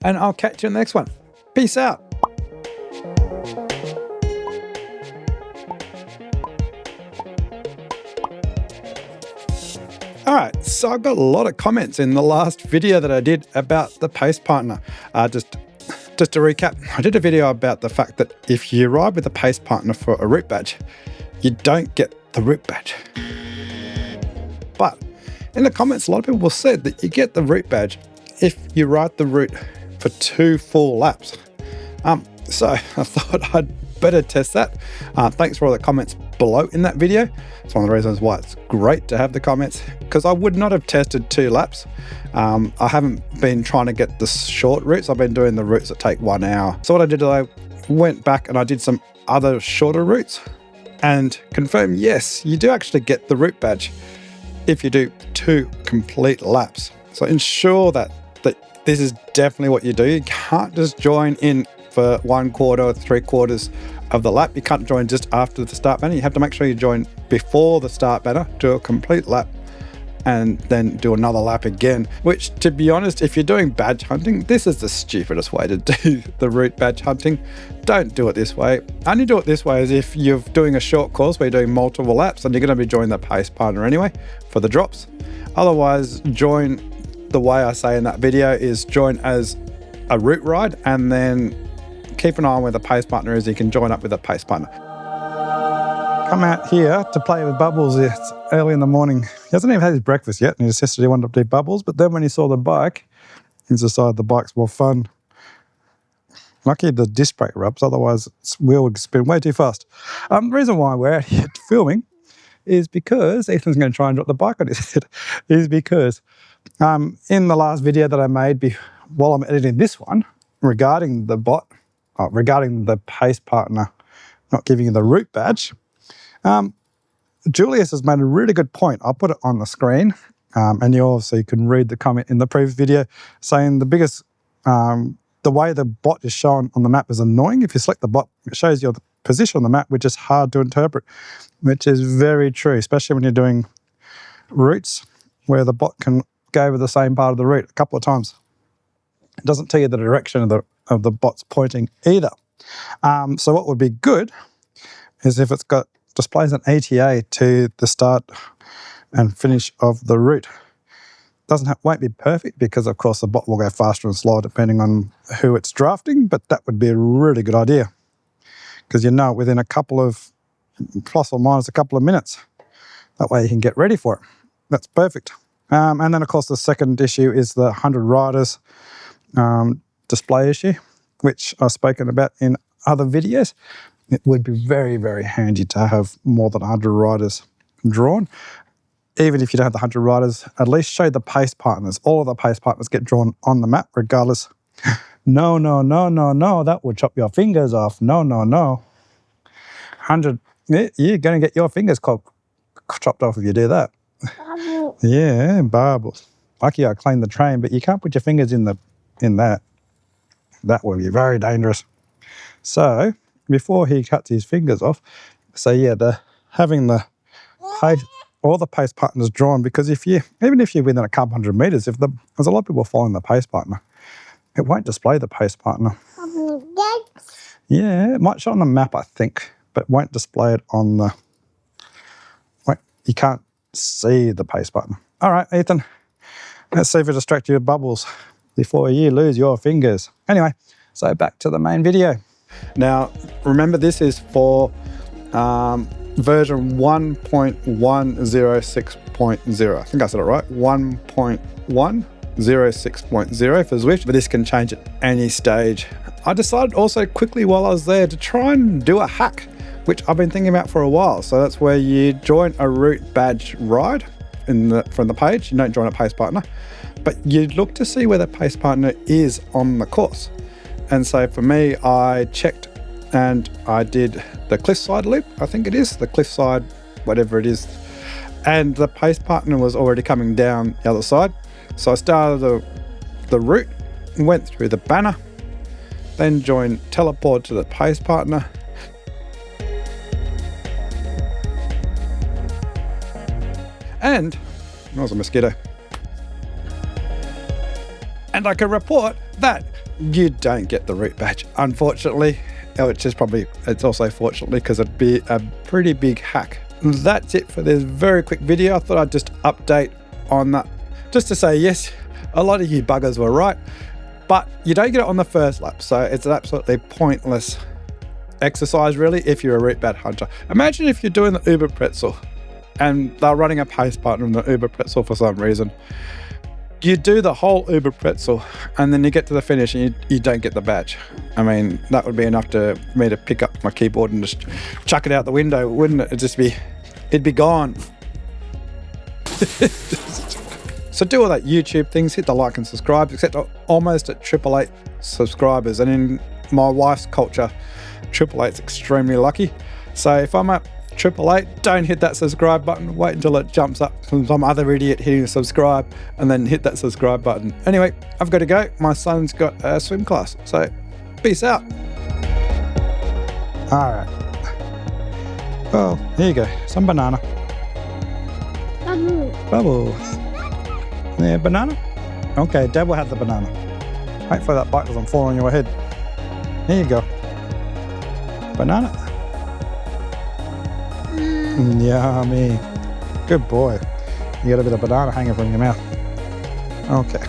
and I'll catch you in the next one. Peace out. Alright, so I've got a lot of comments in the last video that I did about the pace partner. Just to recap, I did a video about the fact that if you ride with a pace partner for a route badge, you don't get the route badge. But in the comments, a lot of people said that you get the route badge if you ride the route for 2 full laps. So I thought I'd better test that. Thanks for all the comments below in that video. It's one of the reasons why it's great to have the comments, because I would not have tested 2 laps. I haven't been trying to get the short routes. I've been doing the routes that take 1 hour. So what I did is I went back and I did some other shorter routes and confirmed, yes, you do actually get the route badge if you do 2 complete laps. So ensure that this is definitely what you do. You can't just join in for 1/4 or 3/4 of the lap. You can't join just after the start banner. You have to make sure you join before the start banner, do a complete lap, and then do another lap again. Which, to be honest, if you're doing badge hunting, this is the stupidest way to do the route badge hunting. Don't do it this way. Only do it this way as if you're doing a short course where you're doing multiple laps and you're going to be joining the pace partner anyway for the drops. Otherwise, join the way I say in that video is join as a route ride, and then keep an eye on where the pace partner is. You can join up with a pace partner. Come out here to play with Bubbles. It's early in the morning. He hasn't even had his breakfast yet, and he insisted he wanted to do Bubbles, but then when he saw the bike, he decided the bike's more fun. Lucky the disc brake rubs, otherwise its wheel would spin way too fast. The reason why we're out here filming is because Ethan's going to try and drop the bike on his head, is because in the last video that I made while I'm editing this one, regarding the regarding the pace partner not giving you the route badge, Julius has made a really good point. I'll put it on the screen, and you also can read the comment in the previous video saying the biggest, the way the bot is shown on the map is annoying. If you select the bot, it shows your position on the map, which is hard to interpret, which is very true, especially when you're doing routes where the bot can go over the same part of the route a couple of times. It doesn't tell you the direction of the bot's pointing either. So what would be good is if it's got displays an ETA to the start and finish of the route. Won't be perfect because of course the bot will go faster and slower depending on who it's drafting, but that would be a really good idea because you know within a couple of plus or minus a couple of minutes. That way you can get ready for it. That's perfect. And then of course the second issue is the 100 riders display issue, which I've spoken about in other videos. It would be very, very handy to have more than 100 riders drawn. Even if you don't have the 100 riders, at least show the pace partners. All of the pace partners get drawn on the map regardless. No, no, no, no, no, that will chop your fingers off. No, no, no. 100, you're going to get your fingers chopped off if you do that. Yeah, bubbles. Lucky I cleaned the train, but you can't put your fingers in that. That will be very dangerous. So before he cuts his fingers off, so yeah, having all the pace partners drawn, because even if you're within a couple 100 meters, there's a lot of people following the pace partner, it won't display the pace partner. Yeah, it might show on the map, I think, but won't display it on the. You can't see the pace partner. All right, Ethan, let's see if it distracts you with Bubbles before you lose your fingers. Anyway, so back to the main video. Now, remember this is for version 1.106.0. I think I said it right, 1.106.0 for Zwift, but this can change at any stage. I decided also quickly while I was there to try and do a hack, which I've been thinking about for a while. So that's where you join a route badge ride from the page. You don't join a pace partner, but you look to see where the pace partner is on the course. And so for me, I checked and I did the cliffside loop, I think it is, the cliffside, whatever it is. And the pace partner was already coming down the other side. So I started the route, went through the banner, then teleport to the pace partner. And, that was a mosquito. And I can report that you don't get the root badge, unfortunately. It's also fortunately, because it'd be a pretty big hack. That's it for this very quick video. I thought I'd just update on that, just to say, yes, a lot of you buggers were right, but you don't get it on the first lap, so it's an absolutely pointless exercise really if you're a root badge hunter. Imagine if you're doing the Uber pretzel and they're running a pace partner in the Uber pretzel for some reason. You do the whole Uber pretzel and then you get to the finish and you don't get the badge. I mean, that would be enough for me to pick up my keyboard and just chuck it out the window, wouldn't it? It'd be gone. So do all that YouTube things, hit the like and subscribe, except almost at 888 subscribers. And in my wife's culture, 888's extremely lucky. So if I'm at 888, don't hit that subscribe button, wait until it jumps up from some other idiot hitting subscribe, and then hit that subscribe button. Anyway, I've got to go. My son's got a swim class, so peace out. All right. Well, here you go, some banana. Bubble. Yeah, banana? Okay, Dad will have the banana. Wait for that bite doesn't fall on your head. Here you go. Banana. Yummy. Good boy. You got a bit of banana hanging from your mouth. Okay.